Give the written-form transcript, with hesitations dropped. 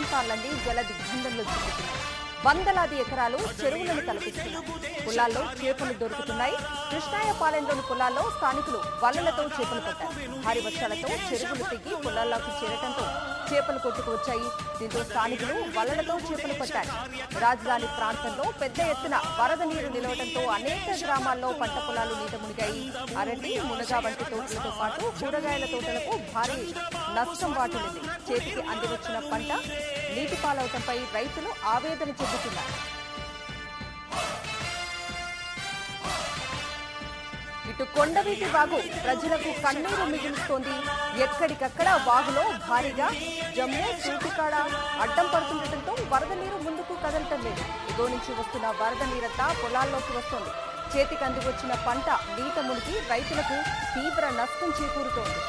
ప్రాంతాలన్నీ జల దిగ్బంధంలో చిక్కుతున్నాయి. వందలాది ఎకరాలు చెరువులను తలపిస్తున్నాయి. పొలాల్లో చేపలు దొరుకుతున్నాయి. కృష్ణాయపాలెంలోని పొలాల్లో స్థానికులు వలలతో చేపలు పట్టారు. భారీ వర్షాలతో చెరువులు తెగి పొలాల్లోకి చేరటంతో చేపలు కొట్టుకువచ్చాయి. దీంతో స్థానికులు వలలతో చేపలు పట్టారు. రాజధాని ప్రాంతంలో పెద్ద ఎత్తున వరద నీరు నిలవడంతో అనేక గ్రామాల్లో పంట పొలాలు నీట మునిగాయి. అరటి, మునగ వంటి తోటలతో పాటు కూరగాయల తోటలకు భారీ నష్టం వాటిల్లింది. చేతికి అందివచ్చిన పంట నీటి పాలవటంపై రైతులు ఆవేదన చెందుతున్నారు. ఇటు కొండవీటి వాగు ప్రజలకు కన్నీరు మిగులుస్తోంది. ఎక్కడికక్కడ వాగులో భారీగా జమ్ము, తూటికాడ అడ్డం పడుతుండటంతో వరద నీరు ముందుకు కదలటం లేదు. ఎగువ నుంచి వస్తున్న వరద నీరంతా పొలాల్లోకి వస్తోంది. చేతికి అందివచ్చిన పంట నీట మునిగి రైతులకు తీవ్ర నష్టం చేకూరుతోంది.